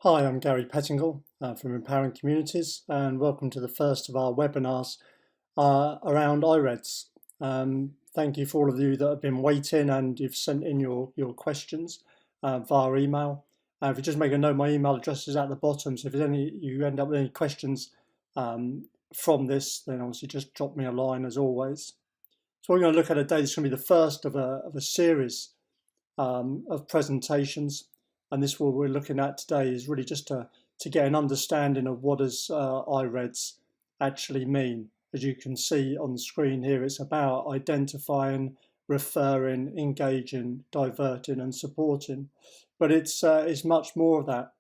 Hi, I'm Gary Pettingill from Empowering Communities, and welcome to the first of our webinars around IREDS. Thank you for all of you that have been waiting and you've sent in your questions via email. If you just make a note, my email address is at the bottom, so if there's you end up with any questions from this, then obviously just drop me a line as always. So what we're going to look at today is going to be the first of a series of presentations. And this what we're looking at today is really just to get an understanding of what does IREDS actually mean. As you can see on the screen here, it's about identifying, referring, engaging, diverting and supporting. But it's much more of that.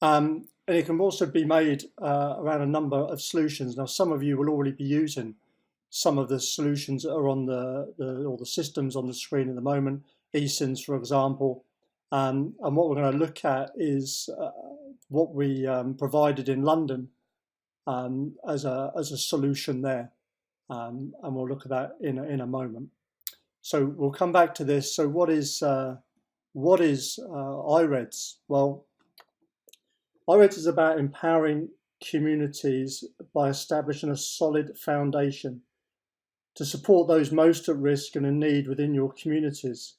And it can also be made around a number of solutions. Now, some of you will already be using some of the solutions that are on or the systems on the screen at the moment, eSINs, for example. And what we're going to look at is what we provided in London as a solution there, and we'll look at that in a moment. So we'll come back to this. So what is IREDS? Well, IREDS is about empowering communities by establishing a solid foundation to support those most at risk and in need within your communities.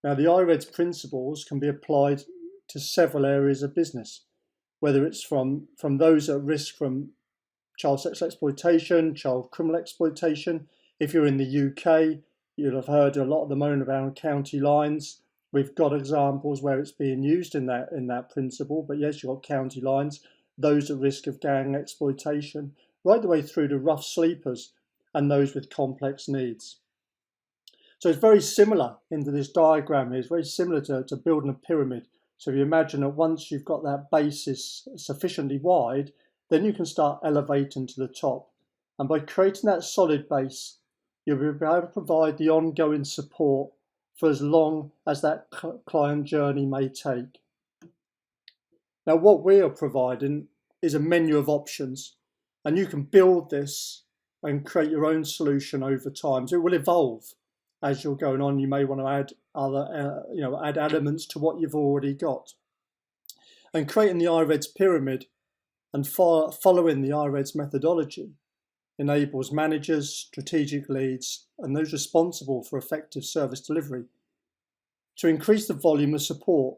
Now, the IREDS principles can be applied to several areas of business, whether it's from those at risk from child sexual exploitation, child criminal exploitation. If you're in the UK, you'll have heard a lot at the moment around CountyLines. We've got examples where it's being used in that principle, but yes, you've got CountyLines, those at risk of gang exploitation, right the way through to rough sleepers and those with complex needs. So it's very similar into this diagram here. It's very similar to building a pyramid. So if you imagine that once you've got that basis sufficiently wide, then you can start elevating to the top. And by creating that solid base, you'll be able to provide the ongoing support for as long as that client journey may take. Now, what we are providing is a menu of options, and you can build this and create your own solution over time. So it will evolve. As you're going on, you may want to add other, add elements to what you've already got. And creating the IREDS Pyramid and following the IREDS methodology enables managers, strategic leads, and those responsible for effective service delivery to increase the volume of support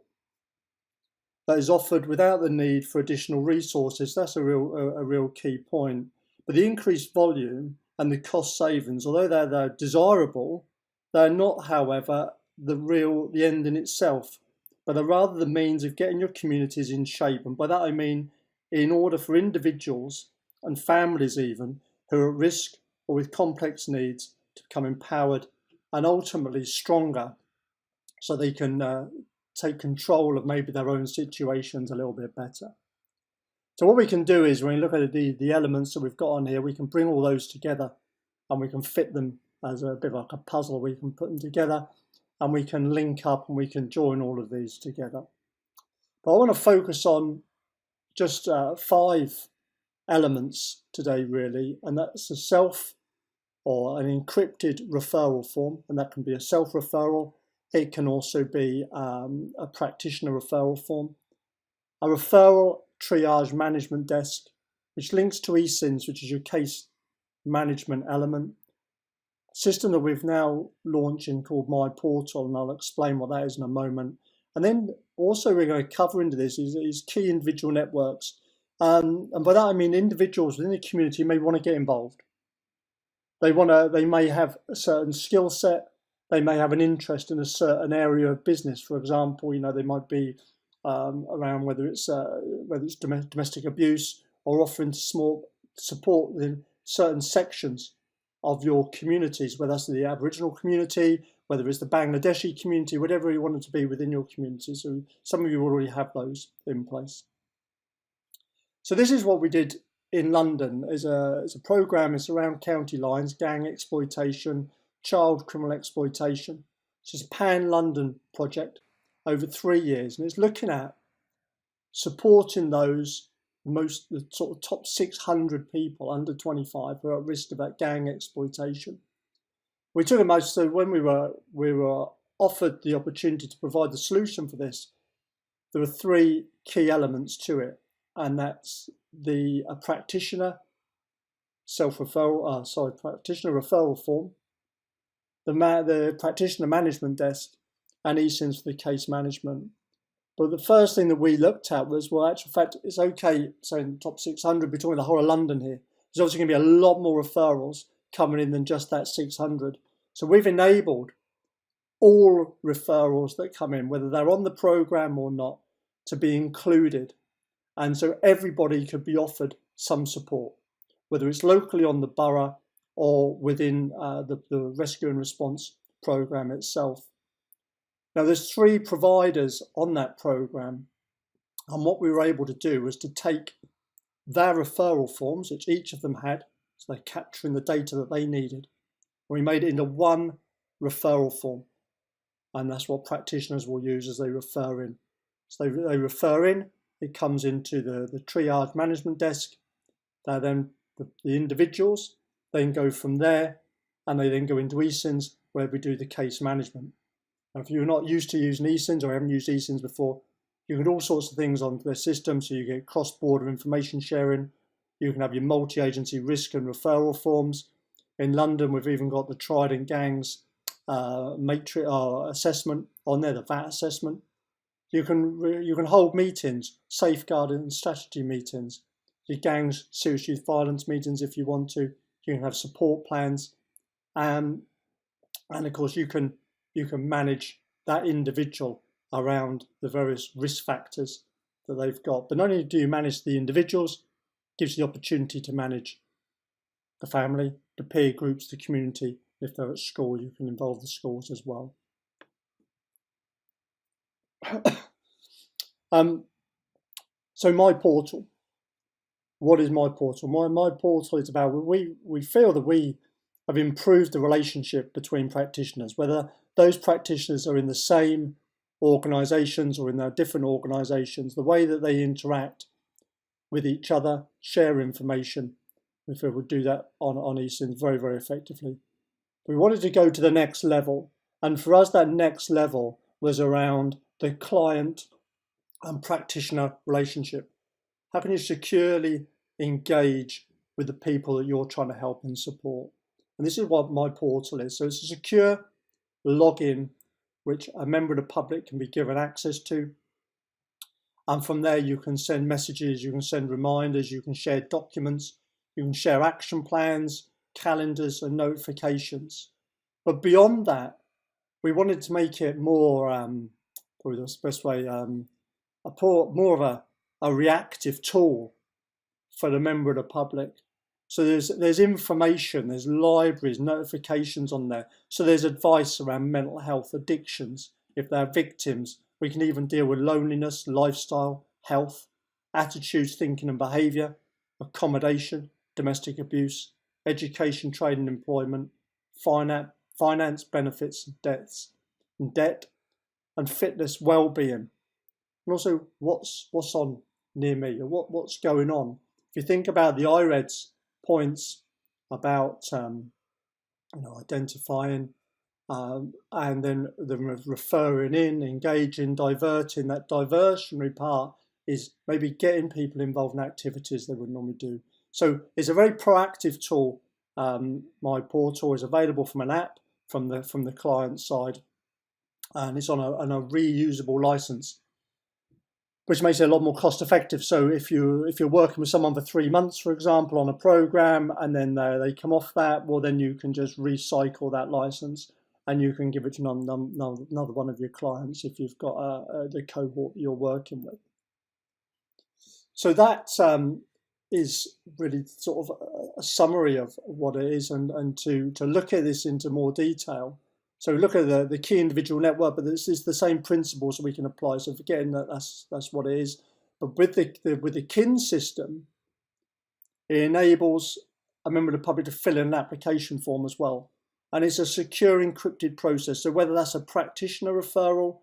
that is offered without the need for additional resources. That's a real key point. But the increased volume and the cost savings, although they're desirable, they're not, however, the end in itself, but are rather the means of getting your communities in shape. And by that I mean, in order for individuals and families even who are at risk or with complex needs to become empowered and ultimately stronger, so they can take control of maybe their own situations a little bit better. So what we can do is, when we look at the elements that we've got on here, we can bring all those together and we can fit them as a bit like a puzzle. We can put them together and we can link up and we can join all of these together. But I want to focus on just 5 elements today, really, and that's a self or an encrypted referral form, and that can be a self-referral. It can also be a practitioner referral form, a referral triage management desk, which links to eSINs, which is your case management element. System that we've now launching called My Portal, and I'll explain what that is in a moment. And then also we're going to cover into this is key individual networks. And by that I mean individuals within the community may want to get involved. They may have a certain skill set. They may have an interest in a certain area of business. For example, they might be around whether it's domestic abuse or offering small support within certain sections of your communities, whether that's the Aboriginal community, whether it's the Bangladeshi community, whatever you want it to be within your community. So some of you already have those in place. So this is what we did in London as a program. It's around CountyLines, gang exploitation, child criminal exploitation. It's a pan-London project over 3 years, and it's looking at supporting those the sort of top 600 people under 25 who are at risk of that gang exploitation. We took a most, so when we were offered the opportunity to provide the solution for this, there are three key elements to it, and that's the practitioner self-referral, practitioner referral form, the practitioner management desk, and eSIMs for the case management. But the first thing that we looked at was, well, actual fact, it's okay, so in the top 600, we're talking the whole of London here. There's obviously going to be a lot more referrals coming in than just that 600. So we've enabled all referrals that come in, whether they're on the programme or not, to be included. And so everybody could be offered some support, whether it's locally on the borough or within the rescue and response programme itself. Now, there's three providers on that programme, and what we were able to do was to take their referral forms, which each of them had, so they're capturing the data that they needed, and we made it into one referral form, and that's what practitioners will use as they refer in. So they refer in, it comes into the triage management desk, then the individuals then go from there, and they then go into eSIMs where we do the case management. Now, if you're not used to using eSIMs or haven't used eSIMs before, you can do all sorts of things on their system. So you get cross-border information sharing. You can have your multi-agency risk and referral forms. In London, we've even got the Trident Gangs matrix assessment on there, the VAT assessment. You can hold meetings, safeguarding and strategy meetings, your gangs serious youth violence meetings if you want to. You can have support plans, and of course you can manage that individual around the various risk factors that they've got. But not only do you manage the individuals, it gives you the opportunity to manage the family, the peer groups, the community. If they're at school, you can involve the schools as well. So my portal. What is my portal? My portal is about, we feel that we have improved the relationship between practitioners, whether those practitioners are in the same organisations or in their different organisations, the way that they interact with each other, share information. We feel we'll do that on eSIMs very, very effectively. We wanted to go to the next level, and for us that next level was around the client and practitioner relationship. How can you securely engage with the people that you're trying to help and support? And this is what my portal is. So it's a secure login which a member of the public can be given access to. And from there you can send messages, you can send reminders, you can share documents, you can share action plans, calendars and notifications. But beyond that, we wanted to make it more, probably the best way, more of a reactive tool for the member of the public. So there's information, there's libraries, notifications on there. So there's advice around mental health, addictions. If they're victims, we can even deal with loneliness, lifestyle, health, attitudes, thinking and behaviour, accommodation, domestic abuse, education, trade and employment, finance, benefits, debt, and fitness, well-being. And also what's on near me, or what's going on. If you think about the IREDS points about identifying and then the referring in, engaging, diverting, that diversionary part is maybe getting people involved in activities they would normally do. So it's a very proactive tool. My portal is available from an app from the client side, and it's on a reusable license, which makes it a lot more cost effective. So if you're working with someone for 3 months, for example, on a program, and then they come off that, well, then you can just recycle that license and you can give it to another one of your clients if you've got the cohort you're working with. So that is really sort of a summary of what it is, and to look at this into more detail. So look at the key individual network, but this is the same principles that we can apply. So forgetting that's what it is. But with the KIN system, it enables a member of the public to fill in an application form as well. And it's a secure encrypted process. So whether that's a practitioner referral,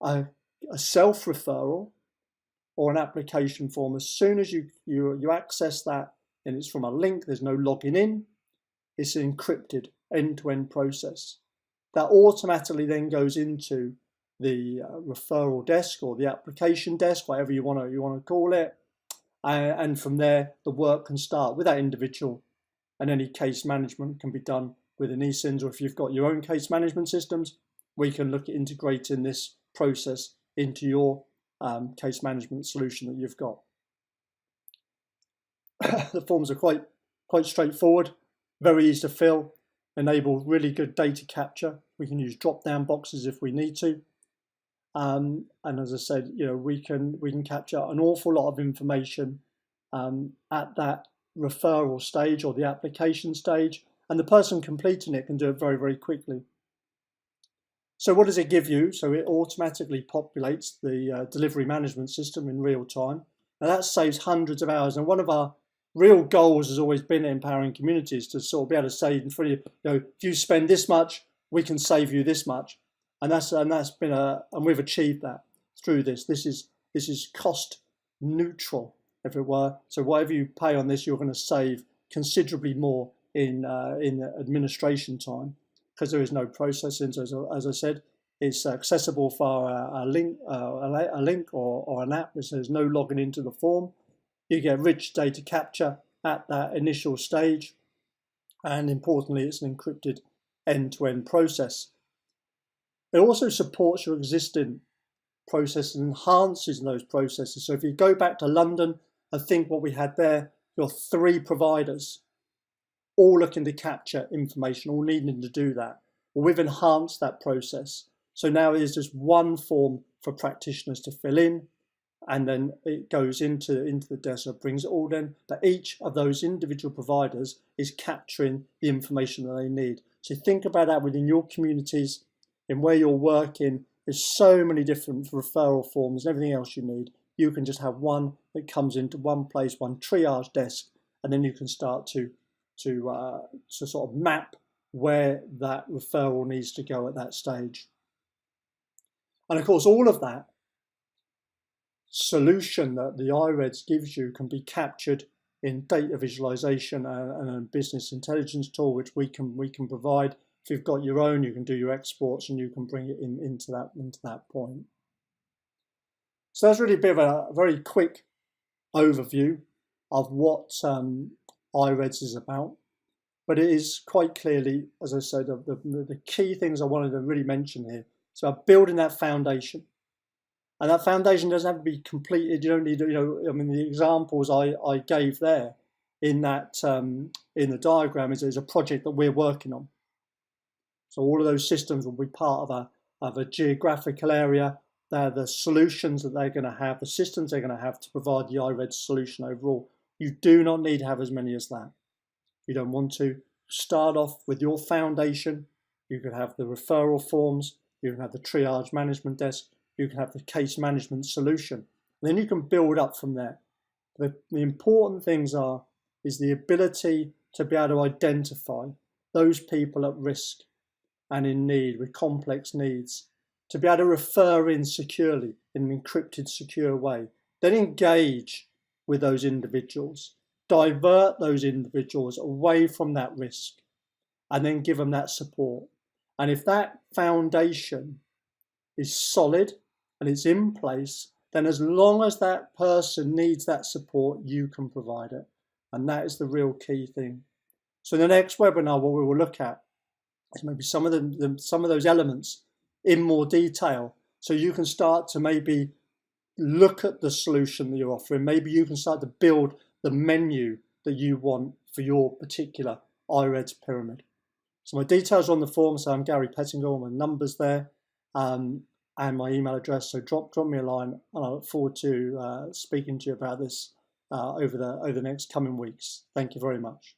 a self-referral, or an application form, as soon as you access that, and it's from a link, there's no logging in, it's an encrypted end-to-end process. That automatically then goes into the referral desk or the application desk, whatever you want to call it, and from there the work can start with that individual, and any case management can be done with an eSINs, or if you've got your own case management systems, we can look at integrating this process into your case management solution that you've got. The forms are quite straightforward, very easy to fill, enable really good data capture. We can use drop-down boxes if we need to, and as I said, we can capture an awful lot of information at that referral stage or the application stage, and the person completing it can do it very, very quickly. So what does it give you? So it automatically populates the delivery management system in real time. Now that saves hundreds of hours, and one of our real goals has always been empowering communities to sort of be able to say, if you spend this much, we can save you this much, and we've achieved that through this. This is cost neutral, if it were. So whatever you pay on this, you're going to save considerably more in administration time, because there is no processing. So as I said, it's accessible via a link or an app. There's no logging into the form. You get rich data capture at that initial stage, and importantly, it's an encrypted end-to-end process. It also supports your existing processes and enhances those processes. So if you go back to London and think what we had there, your 3 providers all looking to capture information, all needing to do that. Well, we've enhanced that process. So now it is just one form for practitioners to fill in, and then it goes into the desk, so it brings it all in. But each of those individual providers is capturing the information that they need. So think about that within your communities, in where you're working. There's so many different referral forms and everything else you need. You can just have one that comes into one place, one triage desk, and then you can start to sort of map where that referral needs to go at that stage. And of course, all of that solution that the IREDS gives you can be captured in data visualization and a business intelligence tool, which we can provide. If you've got your own, you can do your exports and you can bring it into that point. So that's really a bit of a very quick overview of what IREDS is about. But it is quite clearly, as I said, the key things I wanted to really mention here. So building that foundation. And that foundation doesn't have to be completed. You don't need, I mean, the examples I gave there in that in the diagram is a project that we're working on. So all of those systems will be part of a geographical area. They're the solutions that they're going to have, the systems they're going to have to provide the IREDS solution overall. You do not need to have as many as that. You don't want to start off with your foundation. You could have the referral forms. You can have the triage management desk. You can have the case management solution. And then you can build up from there. The important things is the ability to be able to identify those people at risk and in need with complex needs, to be able to refer in securely in an encrypted, secure way, then engage with those individuals, divert those individuals away from that risk, and then give them that support. And if that foundation is solid and it's in place, then as long as that person needs that support, you can provide it. And that is the real key thing. So in the next webinar, what we will look at is maybe some of those elements in more detail. So you can start to maybe look at the solution that you're offering. Maybe you can start to build the menu that you want for your particular IREDS pyramid. So my details are on the form. So I'm Gary Pettingill, my number's there, and my email address. So drop me a line, and I look forward to speaking to you about this over the next coming weeks. Thank you very much.